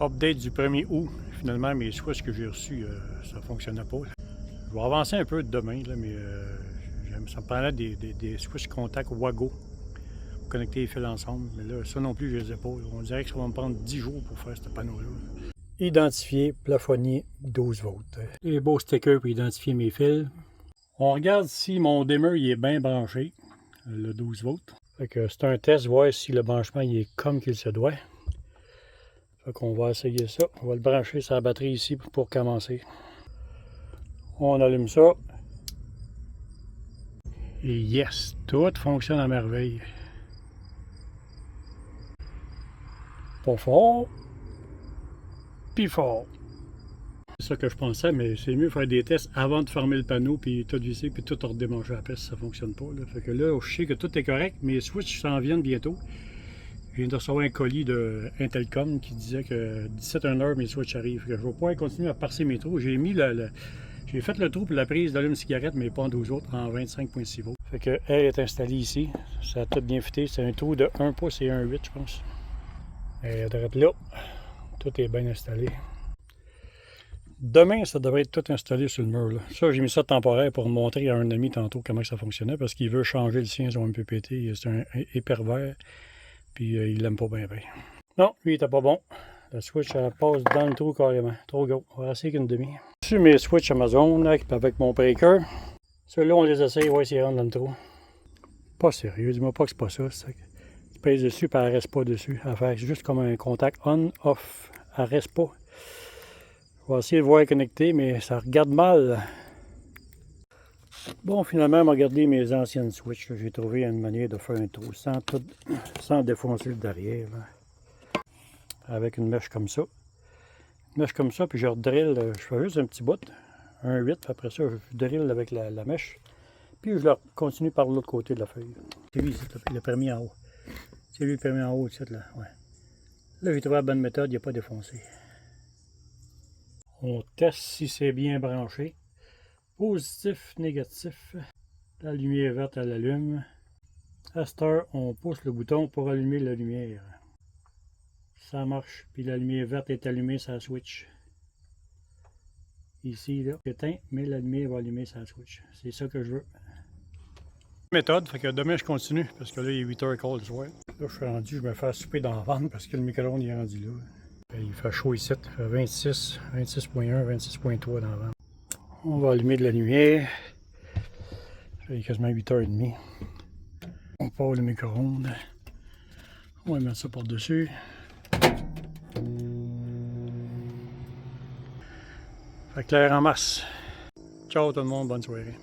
Update du 1er août. Finalement, mes switches que j'ai reçus, ça ne fonctionnait pas. Je vais avancer un peu demain, là, mais ça me prendrait des switches contact Wago pour connecter les fils ensemble. Mais là, ça non plus, je les ai pas. On dirait que ça va me prendre 10 jours pour faire ce panneau-là. Identifier, plafonnier, 12 volts. Les beaux stickers pour identifier mes fils. On regarde si mon dimmer il est bien branché, le 12 volts. C'est un test, voir si le branchement il est comme qu'il se doit. Fait qu'on va essayer ça. On va le brancher sur la batterie ici pour commencer. On allume ça. Et yes, tout fonctionne à merveille. Pas fort, puis fort. C'est ça que je pensais, mais c'est mieux faire des tests avant de fermer le panneau, puis tout visser, puis tout redémancher après si ça fonctionne pas. Là. Fait que là, je sais que tout est correct. Mes switches s'en viennent bientôt. Je viens de recevoir un colis de Intelcom qui disait que 17h, mes switches arrivent. Je vais pouvoir continuer à parser mes trous. J'ai mis j'ai fait le trou pour la prise d'allume-cigarette, mais pas en 12 autres, en 25.6 volts. Fait que elle est installée ici. Ça a tout bien fité. C'est un trou de 1 pouce et 1,8, je pense. Et là, tout est bien installé. Demain, ça devrait être tout installé sur le mur. Là. Ça, j'ai mis ça temporaire pour montrer à un ami tantôt comment ça fonctionnait, parce qu'il veut changer le sien, son MPPT. C'est un hypervert, puis il l'aime pas bien. Non, lui, il était pas bon. La switch, elle passe dans le trou carrément. Trop gros. On va essayer qu'une demi. Sur mes switches Amazon, là, avec mon breaker, ceux-là, on les essaye, voir s'ils rentrent dans le trou. Pas sérieux, dis-moi pas que c'est pas ça. Tu pèses dessus, puis elle reste pas dessus. Elle fait juste comme un contact on-off. Elle reste pas. Je vais essayer de voir connecter, mais ça regarde mal. Bon, finalement, je vais regarder mes anciennes switches. J'ai trouvé une manière de faire un trou sans défoncer le derrière. Là. Avec une mèche comme ça. Une mèche comme ça, puis je redrill. Je fais juste un petit bout, un 8, puis après ça, je drill avec la mèche. Puis je le continue par l'autre côté de la feuille. C'est lui, le permis en haut. C'est lui le permis en haut, là. Ouais. Là, j'ai trouvé la bonne méthode, il n'y a pas défoncé. On teste si c'est bien branché. Positif, négatif. La lumière verte, elle allume. À cette heure, on pousse le bouton pour allumer la lumière. Ça marche. Puis la lumière verte est allumée sur la switch. Ici, là, éteint, mais la lumière va allumer sur la switch. C'est ça que je veux. Méthode, fait que demain je continue, parce que là, il est 8h15 le soir. Là, je suis rendu, je me fais souper dans la vanne parce que le micro-ondes est rendu là. Il fait chaud ici, il fait 26, 26.1, 26.3 dans la vanne. On va allumer de la lumière. Il est quasiment 8h30. On part le micro-ondes. On va mettre ça par-dessus. Fait clair en masse. Ciao tout le monde, bonne soirée.